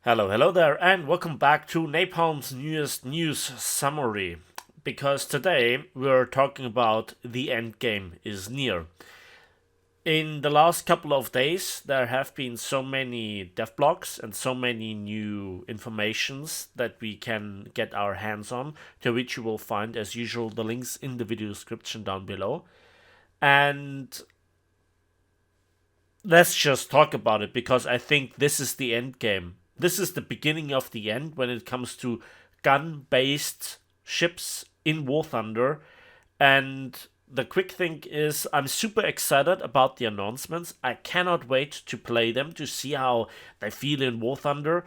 Hello there, and welcome back to Napalm's newest news summary. Because today we're talking about the endgame is near. In the last couple of days, there have been so many dev blogs and so many new informations that we can get our hands on, to which you will find, as usual, the links in the video description down below. And let's just talk about it because I think this is the end game. This is the beginning of the end when it comes to gun based ships in War Thunder. And the quick thing is, I'm super excited about the announcements. I cannot wait to play them to see how they feel in War Thunder.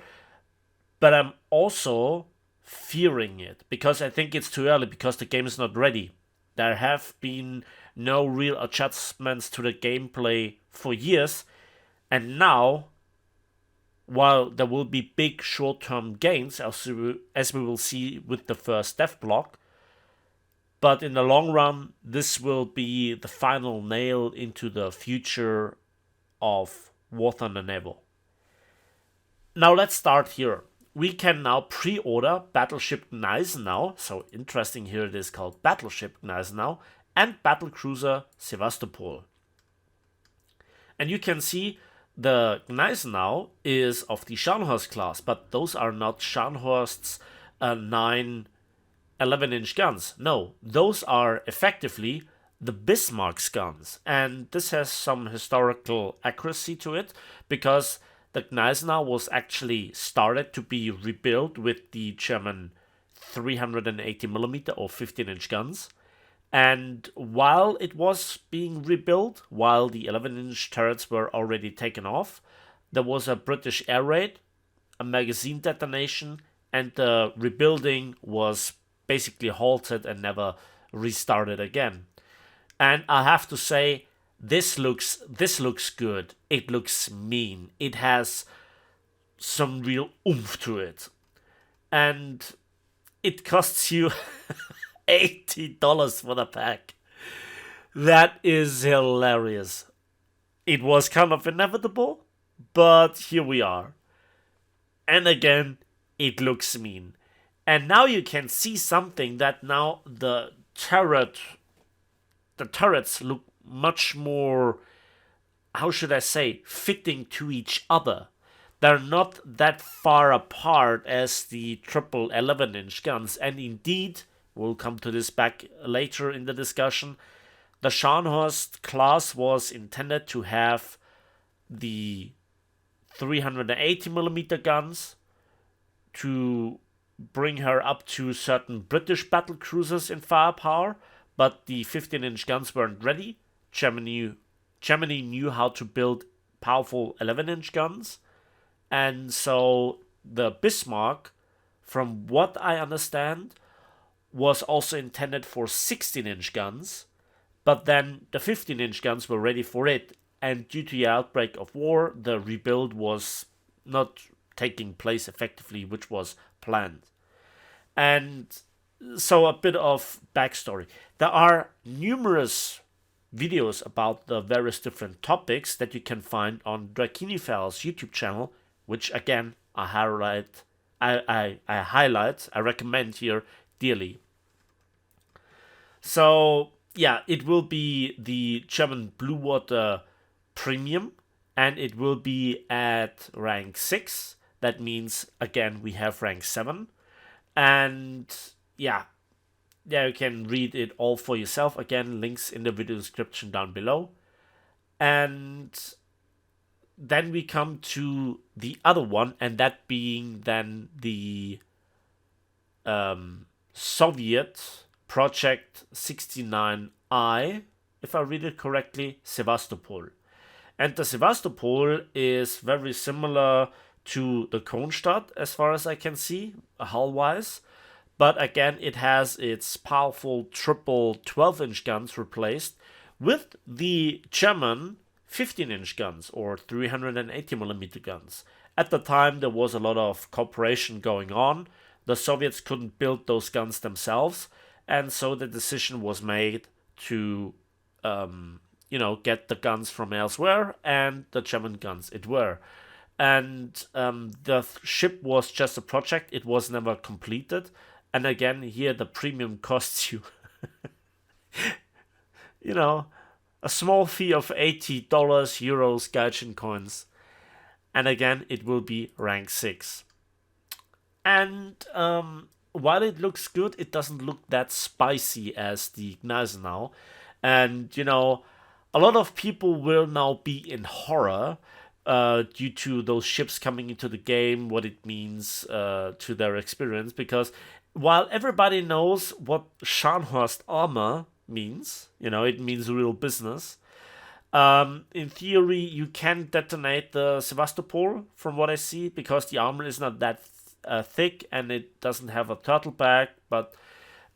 But I'm also fearing it because I think it's too early because the game is not ready. There have been no real adjustments to the gameplay for years, and now, while there will be big short term gains, as we will see with the first dev block, but in the long run, this will be the final nail into the future of War Thunder Naval. Now let's start here. We can now pre-order Battleship Gneisenau, so interesting here it is called Battleship Gneisenau, and Battlecruiser Sevastopol. And you can see the Gneisenau is of the Scharnhorst class, but those are not Scharnhorst's 9 11-inch guns. No, those are effectively the Bismarck's guns. And this has some historical accuracy to it because the Gneisenau was actually started to be rebuilt with the German 380mm or 15-inch guns. And while it was being rebuilt, while the 11-inch turrets were already taken off, there was a British air raid, a magazine detonation, and the rebuilding was basically halted and never restarted again. And I have to say, this looks good. It looks mean. It has some real oomph to it. And it costs you $80 for the pack. That is hilarious. It was kind of inevitable, but here we are. And again, it looks mean. And now you can see something that now the turrets look much more, how should I say, fitting to each other. They're not that far apart as the triple 11-inch guns, and indeed, we'll come to this back later in the discussion, the Scharnhorst class was intended to have the 380mm guns to bring her up to certain British battle cruisers in firepower, but the 15-inch guns weren't ready. Germany knew how to build powerful 11-inch guns, and so the Bismarck, from what I understand, was also intended for 16-inch guns, but then the 15-inch guns were ready for it, and due to the outbreak of war, the rebuild was not taking place effectively, which was planned. And so a bit of backstory. There are numerous videos about the various different topics that you can find on Drakinifel's YouTube channel, which again I recommend here dearly. So yeah, it will be the German Blue Water Premium, and it will be at rank 6. That means again we have rank 7. And yeah, you can read it all for yourself. Again, links in the video description down below. And then we come to the other one, and that being then the Soviet Project 69I, if I read it correctly, Sevastopol. And the Sevastopol is very similar to the Kronstadt, as far as I can see, hull-wise. But again, it has its powerful triple 12-inch guns replaced with the German 15-inch guns or 380mm guns. At the time, there was a lot of cooperation going on. The Soviets couldn't build those guns themselves, and so the decision was made to, get the guns from elsewhere, and the German guns it were. and the ship was just a project. It was never completed. And again, here the premium costs you, you know, a small fee of $80, euros, Gaijin coins. And again, it will be rank 6. And while it looks good, it doesn't look that spicy as the Gneisenau. And, a lot of people will now be in horror due to those ships coming into the game, what it means to their experience. Because while everybody knows what Scharnhorst armor means, it means real business. In theory, you can detonate the Sevastopol, from what I see, because the armor is not that thick and it doesn't have a turtle back. But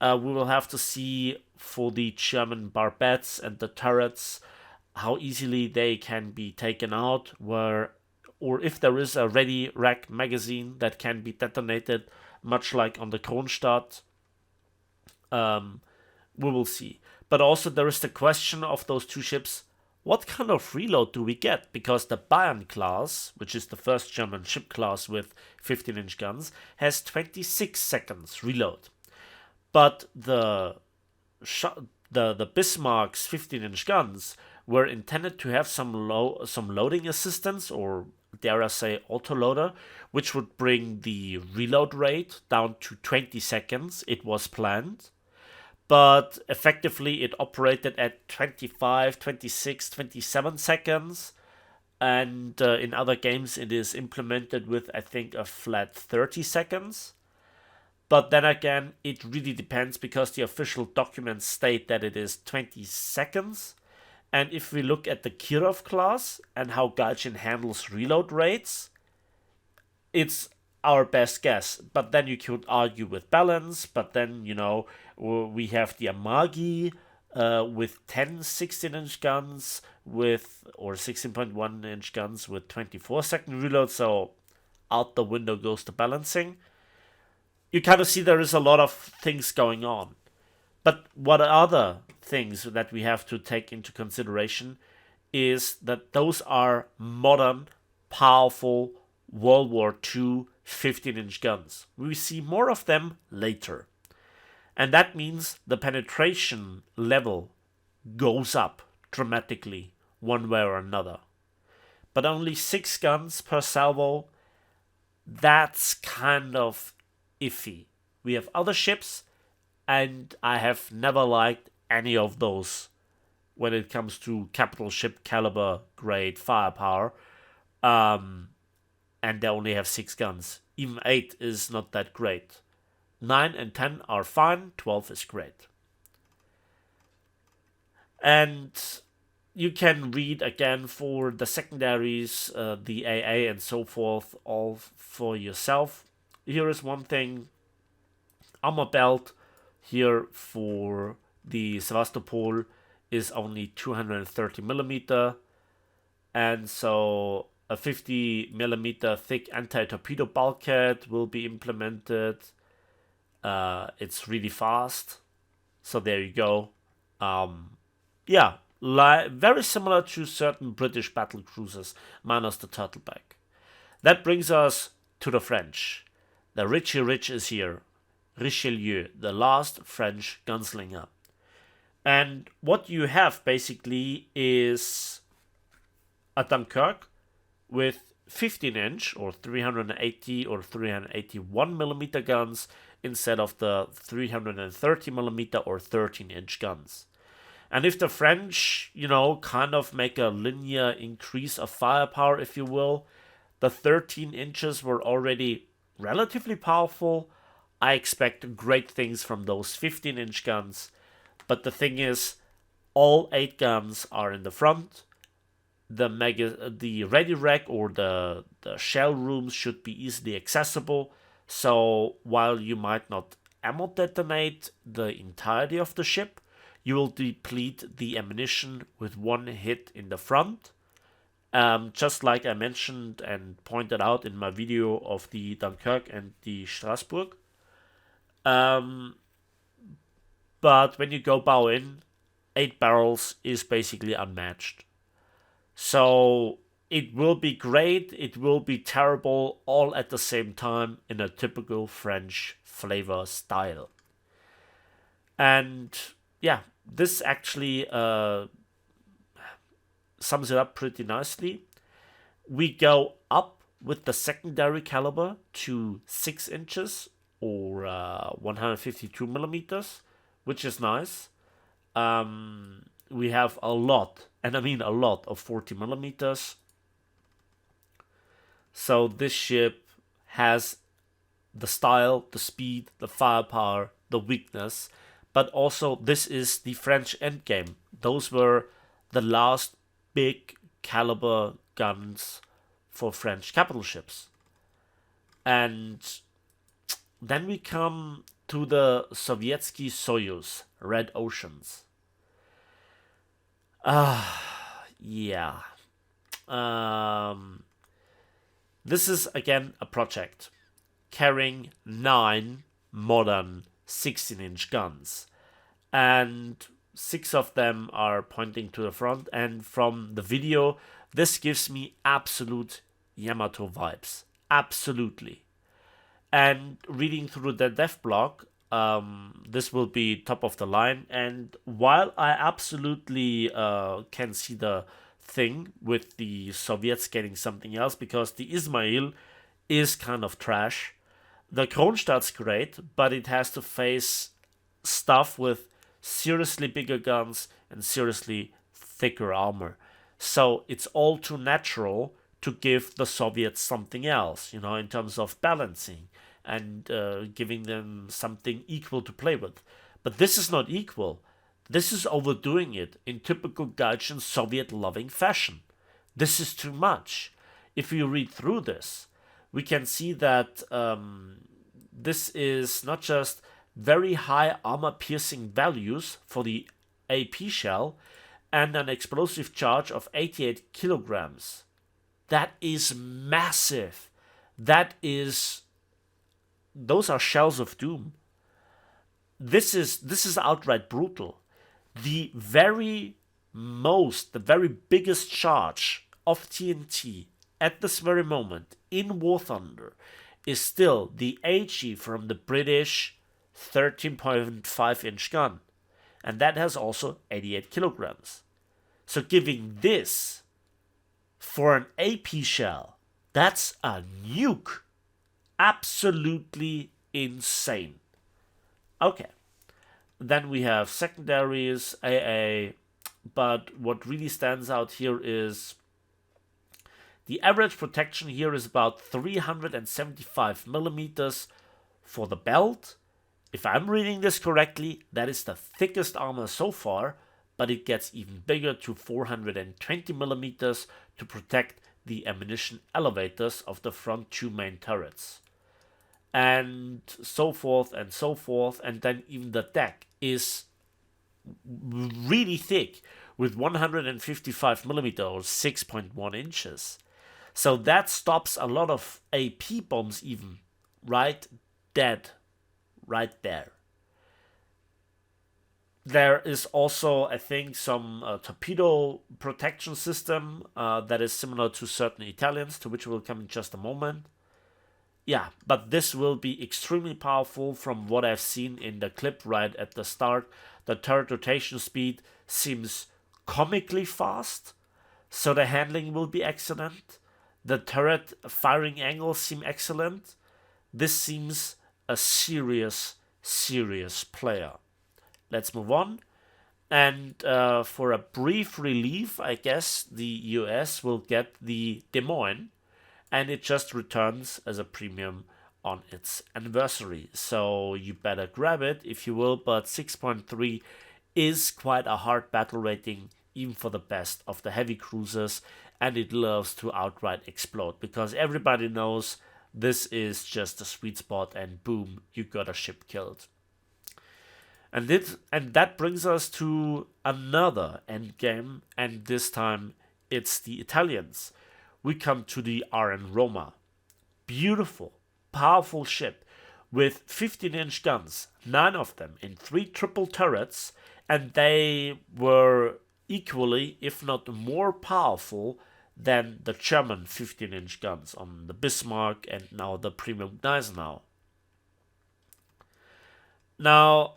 we will have to see for the German barbettes and the turrets how easily they can be taken out, or if there is a ready rack magazine that can be detonated, much like on the Kronstadt. We will see. But also there is the question of those two ships. What kind of reload do we get? Because the Bayern class, which is the first German ship class with 15-inch guns, has 26 seconds reload. But the Bismarck's 15-inch guns were intended to have some loading assistance, or dare I say autoloader, which would bring the reload rate down to 20 seconds. It was planned. But effectively it operated at 25, 26, 27 seconds. And in other games it is implemented with, I think, a flat 30 seconds. But then again, it really depends, because the official documents state that it is 20 seconds. And if we look at the Kirov class and how Gaijin handles reload rates, it's our best guess. But then you could argue with balance. But then, we have the Amagi with 10 16-inch guns or 16.1-inch guns with 24-second reload. So out the window goes the balancing. You kind of see there is a lot of things going on. But what other things that we have to take into consideration is that those are modern, powerful World War II 15-inch guns. We see more of them later. And that means the penetration level goes up dramatically one way or another. But only 6 guns per salvo, that's kind of iffy. We have other ships, and I have never liked any of those when it comes to capital ship caliber grade firepower. And they only have 6 guns. Even 8 is not that great. 9 and 10 are fine, 12 is great. And you can read again for the secondaries, the AA and so forth, all for yourself. Here is one thing. Armor belt here for the Sevastopol is only 230 millimeter, and so a 50 millimeter thick anti-torpedo bulkhead will be implemented. It's really fast, so there you go. Very similar to certain British battle cruisers, minus the turtleback. That brings us to the French. The Richie Rich is here. Richelieu, the last French gunslinger. And what you have basically is a Dunkirk with 15-inch or 380 or 381 millimeter guns instead of the 330 millimeter or 13-inch guns. And if the French, kind of make a linear increase of firepower, if you will, the 13 inches were already relatively powerful. I expect great things from those 15-inch guns. But the thing is, all 8 guns are in the front. The ready rack or the shell rooms should be easily accessible. So while you might not ammo detonate the entirety of the ship, you will deplete the ammunition with one hit in the front. Just like I mentioned and pointed out in my video of the Dunkirk and the Strasbourg. But when you go bow in, 8 barrels is basically unmatched. So it will be great, it will be terrible, all at the same time in a typical French flavor style. And yeah, this actually sums it up pretty nicely. We go up with the secondary caliber to 6 inches or 152 millimeters, which is nice. We have a lot, and I mean a lot, of 40 millimeters. So this ship has the style, the speed, the firepower, the weakness, but also this is the French endgame. Those were the last big caliber guns for French capital ships. And then we come to the Sovetsky Soyuz, Red Oceans. Yeah. This is again a project carrying 9 modern 16-inch guns, and 6 of them are pointing to the front. And from the video, this gives me absolute Yamato vibes, absolutely. And reading through the dev blog, this will be top of the line. And while I absolutely can see the thing with the Soviets getting something else, because the Ismail is kind of trash, the Kronstadt's great, but it has to face stuff with seriously bigger guns and seriously thicker armor. So it's all too natural to give the Soviets something else, in terms of balancing and giving them something equal to play with. But this is not equal. This is overdoing it in typical Gaijin Soviet-loving fashion. This is too much. If you read through this, we can see that this is not just very high armor-piercing values for the AP shell and an explosive charge of 88 kilograms. That is massive. Those are shells of doom. This is outright brutal. The very biggest charge of TNT at this very moment in War Thunder is still the AG from the British 13.5-inch gun. And that has also 88 kilograms. So giving this for an AP shell, that's a nuke. Absolutely insane. Okay. Then we have secondaries, AA, but what really stands out here is the average protection here is about 375 millimeters for the belt. If I'm reading this correctly, that is the thickest armor so far, but it gets even bigger to 420 millimeters to protect the ammunition elevators of the front 2 main turrets. And so forth and so forth, and then even the deck is really thick with 155 millimeters or 6.1 inches. So that stops a lot of AP bombs even right dead, right there. There is also, I think, some torpedo protection system that is similar to certain Italians, to which we'll come in just a moment. Yeah, but this will be extremely powerful from what I've seen in the clip right at the start. The turret rotation speed seems comically fast, so the handling will be excellent. The turret firing angles seem excellent. This seems a serious player. Let's move on. And for a brief relief, I guess the US will get the Des Moines, and it just returns as a premium on its anniversary. So you better grab it if you will, but 6.3 is quite a hard battle rating even for the best of the heavy cruisers, and it loves to outright explode because everybody knows this is just a sweet spot and boom, you got a ship killed. And that brings us to another endgame, and this time it's the Italians. We come to the RN Roma. Beautiful, powerful ship with 15-inch guns, 9 of them in 3 triple turrets, and they were equally, if not more powerful than the German 15-inch guns on the Bismarck and now the premium Gneisenau. Now,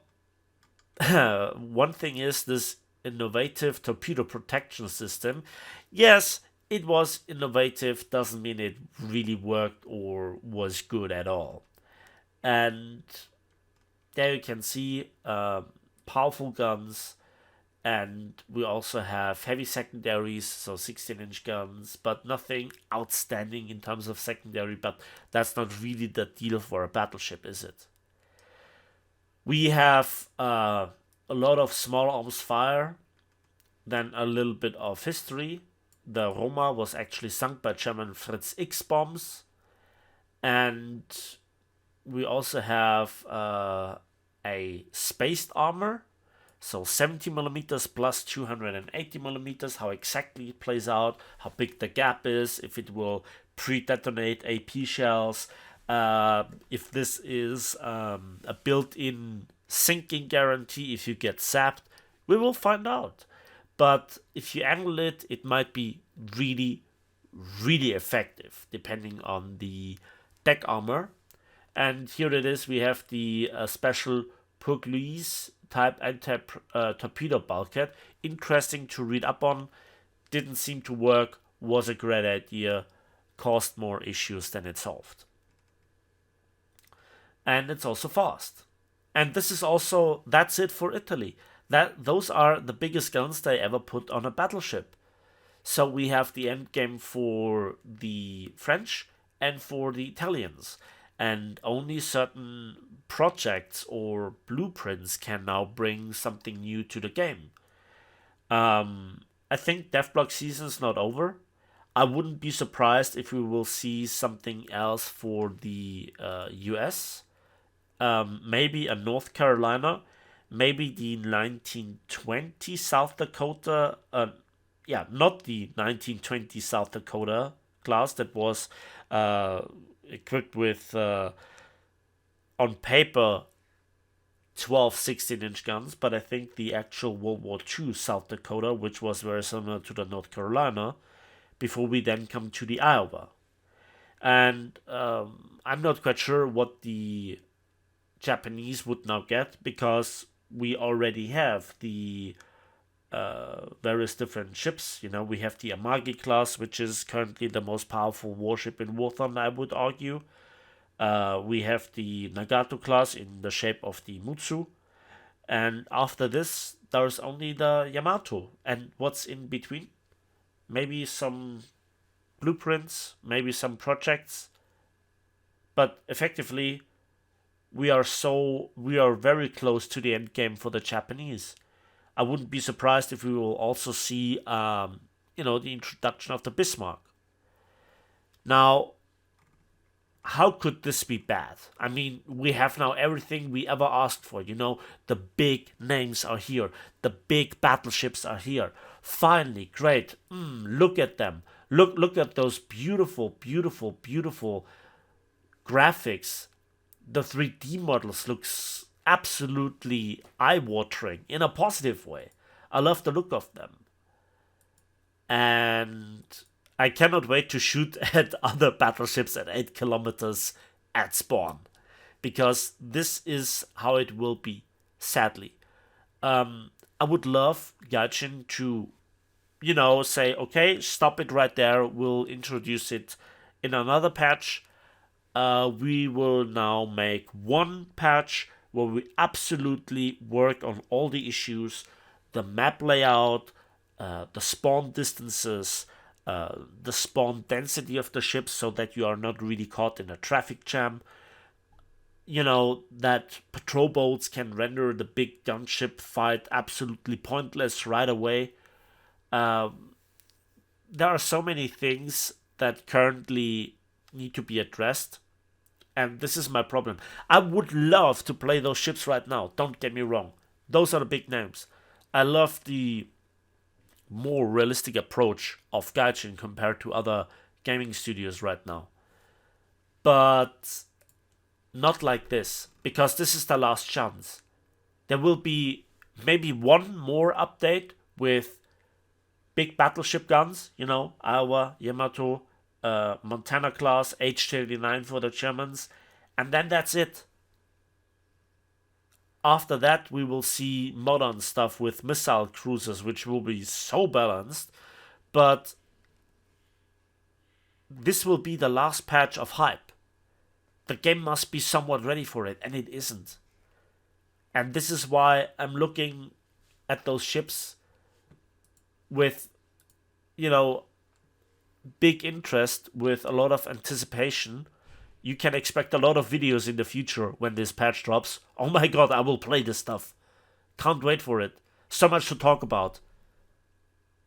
one thing is this innovative torpedo protection system. Yes, it was innovative, doesn't mean it really worked or was good at all. And there you can see powerful guns, and we also have heavy secondaries, so 16-inch guns, but nothing outstanding in terms of secondary, but that's not really the deal for a battleship, is it? We have a lot of small arms fire, then a little bit of history. The Roma was actually sunk by German Fritz X bombs, and we also have a spaced armor, so 70 millimeters plus 280 millimeters. How exactly it plays out, how big the gap is, if it will pre-detonate AP shells, if this is a built-in sinking guarantee if you get sapped, we will find out. But if you angle it, it might be really, really effective depending on the deck armor. And here it is, we have the special Pugliese type anti-torpedo bulkhead. Interesting to read up on, didn't seem to work, was a great idea, caused more issues than it solved. And it's also fast. And this is also, that's it for Italy. Those are the biggest guns they ever put on a battleship. So we have the Endgame for the French and for the Italians. And only certain projects or blueprints can now bring something new to the game. I think Devblock season's not over. I wouldn't be surprised if we will see something else for the US. Maybe a North Carolina. Maybe the 1920 South Dakota. Not the 1920 South Dakota class that was equipped with, on paper, 12 16-inch guns, but I think the actual World War II South Dakota, which was very similar to the North Carolina, before we then come to the Iowa. And I'm not quite sure what the Japanese would now get, because we already have the various different ships. You know, we have the Amagi class, which is currently the most powerful warship in War Thunder, I would argue. We have the Nagato class in the shape of the Mutsu. And after this, there's only the Yamato. And what's in between? Maybe some blueprints, maybe some projects. But effectively, we are very close to the end game for the Japanese. I wouldn't be surprised if we will also see, the introduction of the Bismarck. Now, how could this be bad? I mean, we have now everything we ever asked for. The big names are here. The big battleships are here. Finally, great. Look at them. Look at those beautiful, beautiful, beautiful graphics. The 3D models looks absolutely eye-watering in a positive way. I love the look of them. And I cannot wait to shoot at other battleships at 8 kilometers at spawn. Because this is how it will be, sadly. I would love Gaijin to, say, okay, stop it right there. We'll introduce it in another patch. We will now make one patch where we absolutely work on all the issues, the map layout, the spawn distances, the spawn density of the ships, so that you are not really caught in a traffic jam. That patrol boats can render the big gunship fight absolutely pointless right away. There are so many things that currently need to be addressed. And this is my problem. I would love to play those ships right now. Don't get me wrong. Those are the big names. I love the more realistic approach of Gaijin compared to other gaming studios right now. But not like this, because this is the last chance. There will be maybe one more update with big battleship guns, Iowa, Yamato, Montana class, H-39 for the Germans, and then that's it. After that, we will see modern stuff with missile cruisers, which will be so balanced, but this will be the last patch of hype. The game must be somewhat ready for it, and it isn't. And this is why I'm looking at those ships with, big interest, with a lot of anticipation. You can expect a lot of videos in the future when this patch drops. Oh my god, I will play this stuff. Can't wait for it. So much to talk about.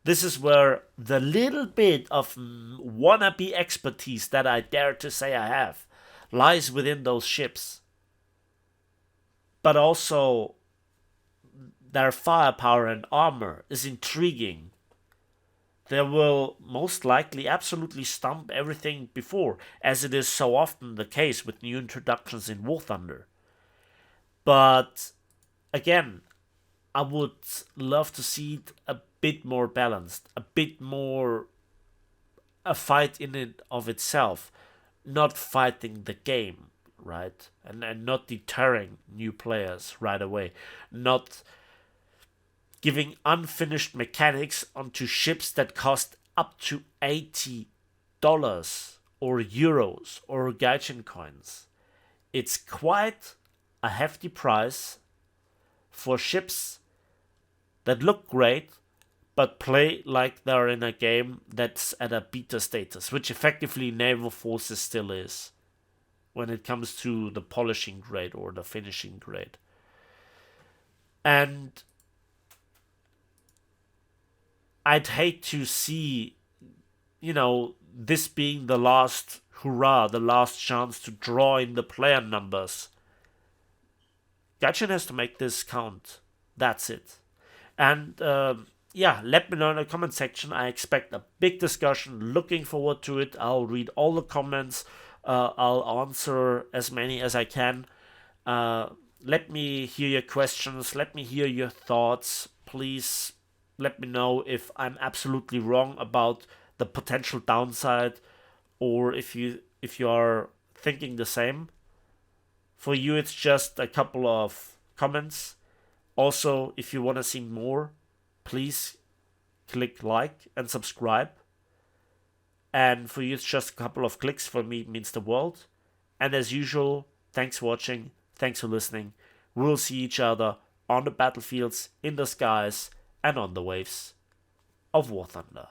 This is where the little bit of wannabe expertise that I dare to say I have lies within those ships. But also, their firepower and armor is intriguing. They will most likely absolutely stump everything before, as it is so often the case with new introductions in War Thunder. But again, I would love to see it a bit more balanced, a bit more a fight in and of itself, not fighting the game, right? And not deterring new players right away, not giving unfinished mechanics onto ships that cost up to $80 or euros or gaijin coins. It's quite a hefty price for ships that look great but play like they're in a game that's at a beta status, which effectively Naval Forces still is when it comes to the polishing grade or the finishing grade. And I'd hate to see, this being the last hurrah, the last chance to draw in the player numbers. Gaijin has to make this count. That's it. And let me know in the comment section. I expect a big discussion. Looking forward to it. I'll read all the comments. I'll answer as many as I can. Let me hear your questions. Let me hear your thoughts. Please let me know if I'm absolutely wrong about the potential downside, or if you are thinking the same. For you, it's just a couple of comments. Also, if you want to see more, please click like and subscribe. And for you, it's just a couple of clicks. For me, it means the world. And as usual, thanks for watching. Thanks for listening. We'll see each other on the battlefields, in the skies, and on the waves of War Thunder.